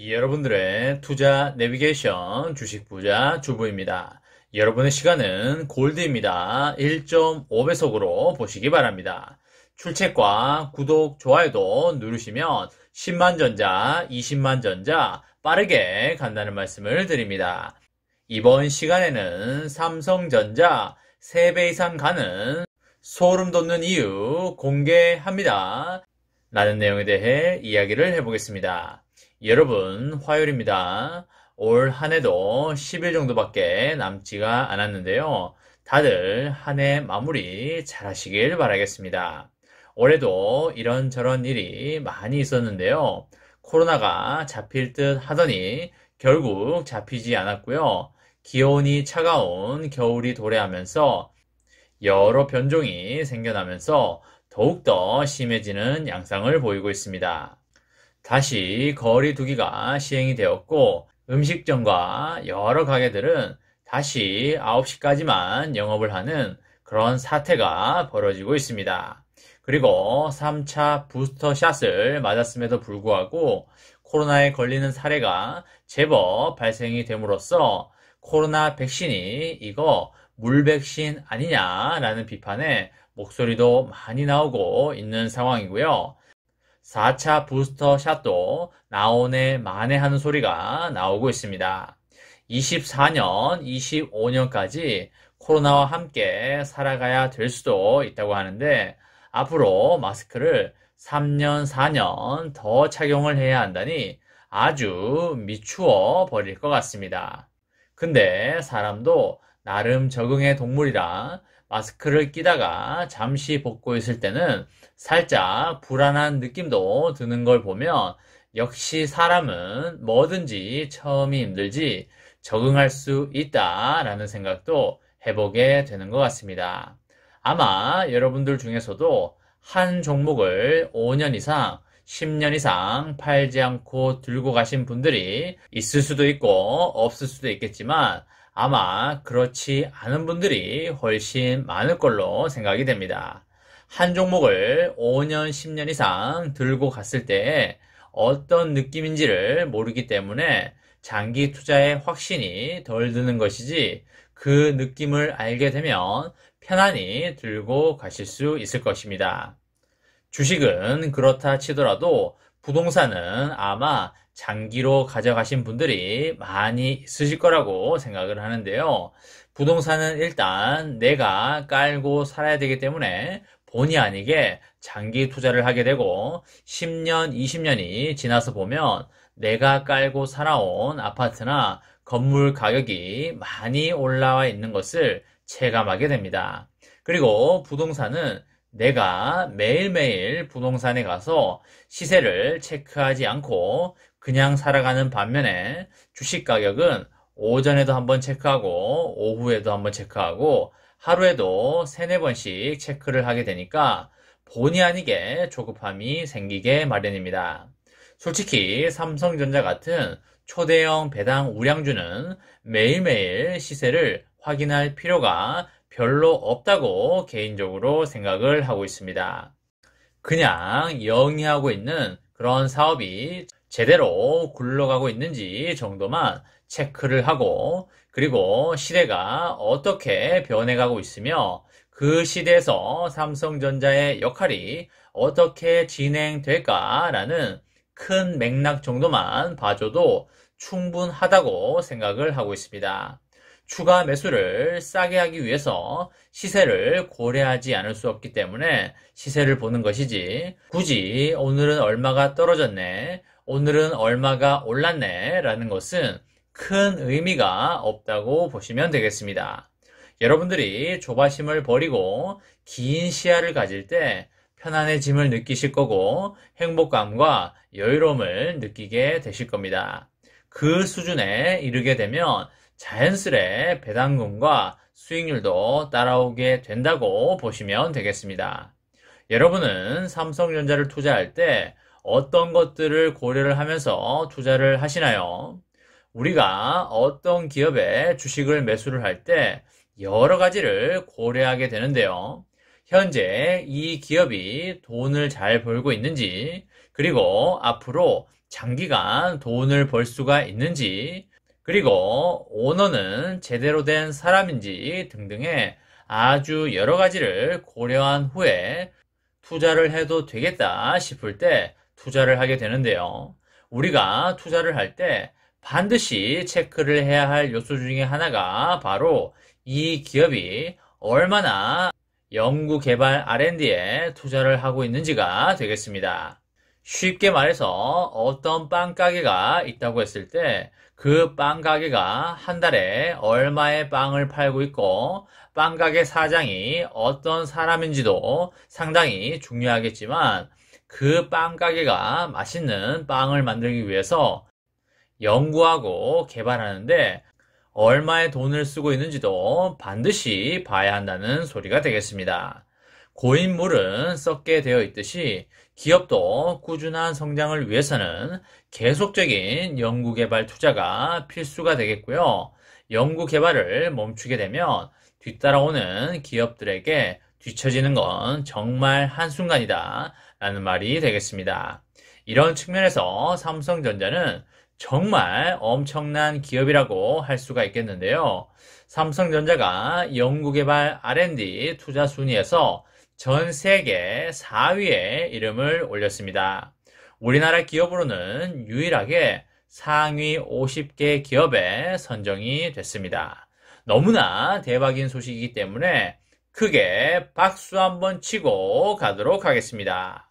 여러분들의 투자 내비게이션 주식 부자 주부입니다. 여러분의 시간은 골드입니다. 1.5배속으로 보시기 바랍니다. 출첵과 구독, 좋아요도 누르시면 10만 전자, 20만 전자 빠르게 간다는 말씀을 드립니다. 이번 시간에는 삼성전자 3배 이상 가는 소름 돋는 이유 공개합니다. 라는 내용에 대해 이야기를 해보겠습니다. 여러분, 화요일입니다. 올 한 해도 10일 정도밖에 남지가 않았는데요. 다들 한 해 마무리 잘 하시길 바라겠습니다. 올해도 이런저런 일이 많이 있었는데요. 코로나가 잡힐 듯 하더니 결국 잡히지 않았고요. 기온이 차가운 겨울이 도래하면서 여러 변종이 생겨나면서 더욱더 심해지는 양상을 보이고 있습니다. 다시 거리 두기가 시행이 되었고 음식점과 여러 가게들은 다시 9시까지만 영업을 하는 그런 사태가 벌어지고 있습니다. 그리고 3차 부스터샷을 맞았음에도 불구하고 코로나에 걸리는 사례가 제법 발생이 됨으로써 코로나 백신이 이거 물백신 아니냐라는 비판의 목소리도 많이 나오고 있는 상황이고요. 4차 부스터 샷도 나오네 마네 하는 소리가 나오고 있습니다. 24년, 25년까지 코로나와 함께 살아가야 될 수도 있다고 하는데 앞으로 마스크를 3년, 4년 더 착용을 해야 한다니 아주 미추어 버릴 것 같습니다. 근데 사람도 나름 적응의 동물이라 마스크를 끼다가 잠시 벗고 있을 때는 살짝 불안한 느낌도 드는 걸 보면 역시 사람은 뭐든지 처음이 힘들지 적응할 수 있다라는 생각도 해보게 되는 것 같습니다. 아마 여러분들 중에서도 한 종목을 5년 이상, 10년 이상 팔지 않고 들고 가신 분들이 있을 수도 있고 없을 수도 있겠지만 아마 그렇지 않은 분들이 훨씬 많을 걸로 생각이 됩니다. 한 종목을 5년, 10년 이상 들고 갔을 때 어떤 느낌인지를 모르기 때문에 장기 투자의 확신이 덜 드는 것이지 그 느낌을 알게 되면 편안히 들고 가실 수 있을 것입니다. 주식은 그렇다 치더라도 부동산은 아마 장기로 가져가신 분들이 많이 있으실 거라고 생각을 하는데요. 부동산은 일단 내가 깔고 살아야 되기 때문에 본의 아니게 장기 투자를 하게 되고 10년, 20년이 지나서 보면 내가 깔고 살아온 아파트나 건물 가격이 많이 올라와 있는 것을 체감하게 됩니다. 그리고 부동산은 내가 매일매일 부동산에 가서 시세를 체크하지 않고 그냥 살아가는 반면에 주식 가격은 오전에도 한번 체크하고 오후에도 한번 체크하고 하루에도 3-4번씩 체크를 하게 되니까 본의 아니게 조급함이 생기게 마련입니다. 솔직히 삼성전자 같은 초대형 배당 우량주는 매일매일 시세를 확인할 필요가 별로 없다고 개인적으로 생각을 하고 있습니다. 그냥 영위하고 있는 그런 사업이 제대로 굴러가고 있는지 정도만 체크를 하고 그리고 시대가 어떻게 변해가고 있으며 그 시대에서 삼성전자의 역할이 어떻게 진행될까라는 큰 맥락 정도만 봐줘도 충분하다고 생각을 하고 있습니다. 추가 매수를 싸게 하기 위해서 시세를 고려하지 않을 수 없기 때문에 시세를 보는 것이지 굳이 오늘은 얼마가 떨어졌네, 오늘은 얼마가 올랐네 라는 것은 큰 의미가 없다고 보시면 되겠습니다. 여러분들이 조바심을 버리고 긴 시야를 가질 때 편안해짐을 느끼실 거고 행복감과 여유로움을 느끼게 되실 겁니다. 그 수준에 이르게 되면 자연스레 배당금과 수익률도 따라오게 된다고 보시면 되겠습니다. 여러분은 삼성전자를 투자할 때 어떤 것들을 고려를 하면서 투자를 하시나요? 우리가 어떤 기업의 주식을 매수를 할 때 여러 가지를 고려하게 되는데요. 현재 이 기업이 돈을 잘 벌고 있는지, 그리고 앞으로 장기간 돈을 벌 수가 있는지, 그리고 오너는 제대로 된 사람인지 등등의 아주 여러 가지를 고려한 후에 투자를 해도 되겠다 싶을 때 투자를 하게 되는데요. 우리가 투자를 할 때 반드시 체크를 해야 할 요소 중에 하나가 바로 이 기업이 얼마나 연구개발 R&D에 투자를 하고 있는지가 되겠습니다. 쉽게 말해서 어떤 빵 가게가 있다고 했을 때 그 빵 가게가 한 달에 얼마의 빵을 팔고 있고 빵 가게 사장이 어떤 사람인지도 상당히 중요하겠지만 그 빵 가게가 맛있는 빵을 만들기 위해서 연구하고 개발하는데 얼마의 돈을 쓰고 있는지도 반드시 봐야 한다는 소리가 되겠습니다. 고인물은 썩게 되어 있듯이 기업도 꾸준한 성장을 위해서는 계속적인 연구개발 투자가 필수가 되겠고요. 연구개발을 멈추게 되면 뒤따라오는 기업들에게 뒤처지는 건 정말 한순간이다 라는 말이 되겠습니다. 이런 측면에서 삼성전자는 정말 엄청난 기업이라고 할 수가 있겠는데요. 삼성전자가 연구개발 R&D 투자 순위에서 전 세계 4위에 이름을 올렸습니다. 우리나라 기업으로는 유일하게 상위 50개 기업에 선정이 됐습니다. 너무나 대박인 소식이기 때문에 크게 박수 한번 치고 가도록 하겠습니다.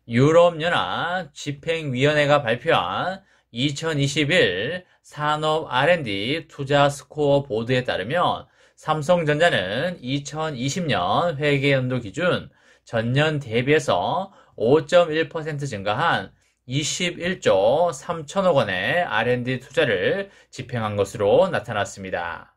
유럽연합 집행위원회가 발표한 2021 산업 R&D 투자 스코어 보드에 따르면 삼성전자는 2020년 회계연도 기준 전년 대비해서 5.1% 증가한 21조 3천억 원의 R&D 투자를 집행한 것으로 나타났습니다.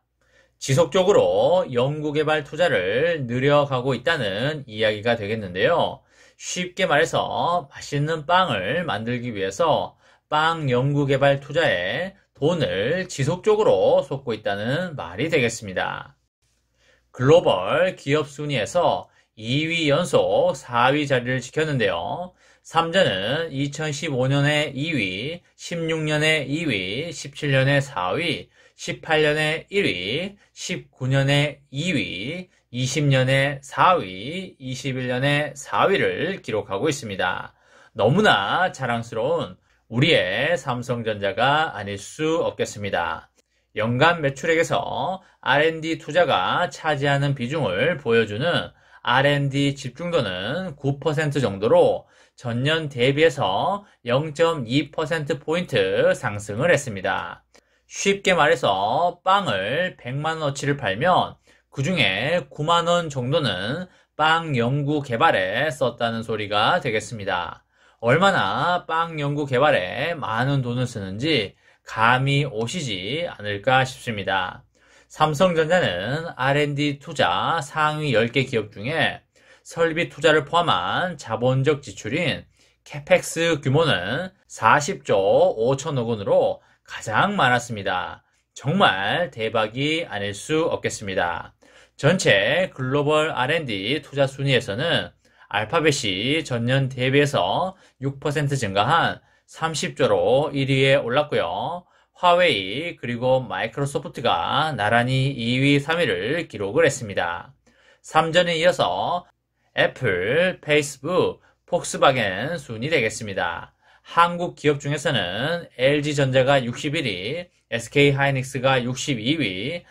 지속적으로 연구개발 투자를 늘려가고 있다는 이야기가 되겠는데요. 쉽게 말해서 맛있는 빵을 만들기 위해서 빵 연구개발 투자에 돈을 지속적으로 쏟고 있다는 말이 되겠습니다. 글로벌 기업 순위에서 2위 연속 4위 자리를 지켰는데요. 삼전은 2015년에 2위, 16년에 2위, 17년에 4위, 18년에 1위, 19년에 2위, 20년에 4위, 21년에 4위를 기록하고 있습니다. 너무나 자랑스러운 우리의 삼성전자가 아닐 수 없겠습니다. 연간 매출액에서 R&D 투자가 차지하는 비중을 보여주는 R&D 집중도는 9% 정도로 전년 대비해서 0.2%포인트 상승을 했습니다. 쉽게 말해서 빵을 100만원어치를 팔면 그 중에 9만원 정도는 빵 연구 개발에 썼다는 소리가 되겠습니다. 얼마나 빵 연구 개발에 많은 돈을 쓰는지 감이 오시지 않을까 싶습니다. 삼성전자는 R&D 투자 상위 10개 기업 중에 설비 투자를 포함한 자본적 지출인 캐펙스 규모는 40조 5천억 원으로 가장 많았습니다. 정말 대박이 아닐 수 없겠습니다. 전체 글로벌 R&D 투자 순위에서는 알파벳이 전년 대비해서 6% 증가한 30조로 1위에 올랐고요. 화웨이 그리고 마이크로소프트가 나란히 2위, 3위를 기록을 했습니다. 3전에 이어서 애플, 페이스북, 폭스바겐 순이 되겠습니다. 한국 기업 중에서는 LG전자가 61위, SK하이닉스가 62위,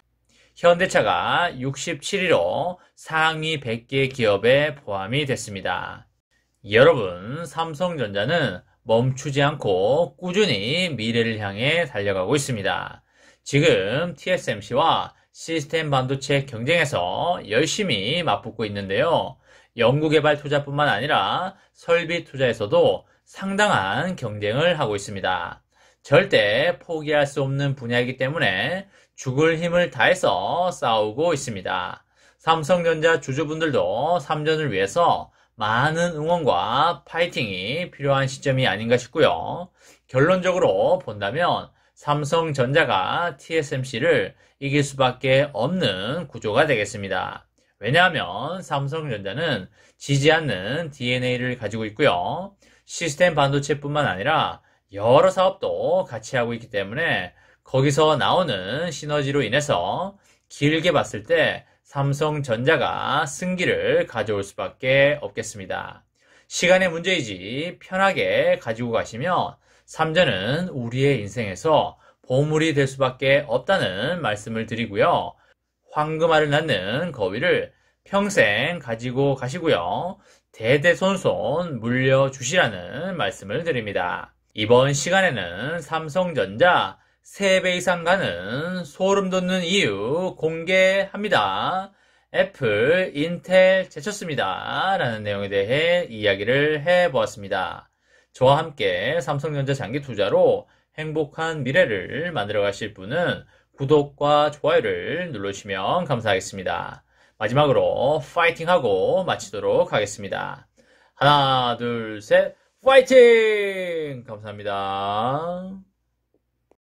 현대차가 67위로 상위 100개 기업에 포함이 됐습니다. 여러분, 삼성전자는 멈추지 않고 꾸준히 미래를 향해 달려가고 있습니다. 지금 TSMC와 시스템 반도체 경쟁에서 열심히 맞붙고 있는데요. 연구개발 투자뿐만 아니라 설비 투자에서도 상당한 경쟁을 하고 있습니다. 절대 포기할 수 없는 분야이기 때문에 죽을 힘을 다해서 싸우고 있습니다. 삼성전자 주주분들도 3전을 위해서 많은 응원과 파이팅이 필요한 시점이 아닌가 싶고요. 결론적으로 본다면 삼성전자가 TSMC를 이길 수밖에 없는 구조가 되겠습니다. 왜냐하면 삼성전자는 지지 않는 DNA를 가지고 있고요. 시스템 반도체뿐만 아니라 여러 사업도 같이 하고 있기 때문에 거기서 나오는 시너지로 인해서 길게 봤을 때 삼성전자가 승기를 가져올 수밖에 없겠습니다. 시간의 문제이지 편하게 가지고 가시면 삼전은 우리의 인생에서 보물이 될 수밖에 없다는 말씀을 드리고요. 황금알을 낳는 거위를 평생 가지고 가시고요. 대대손손 물려주시라는 말씀을 드립니다. 이번 시간에는 삼성전자 3배 이상 가는 소름 돋는 이유 공개합니다. 애플, 인텔 제쳤습니다. 라는 내용에 대해 이야기를 해보았습니다. 저와 함께 삼성전자 장기 투자로 행복한 미래를 만들어 가실 분은 구독과 좋아요를 눌러주시면 감사하겠습니다. 마지막으로 파이팅하고 마치도록 하겠습니다. 하나, 둘, 셋, 파이팅! 감사합니다.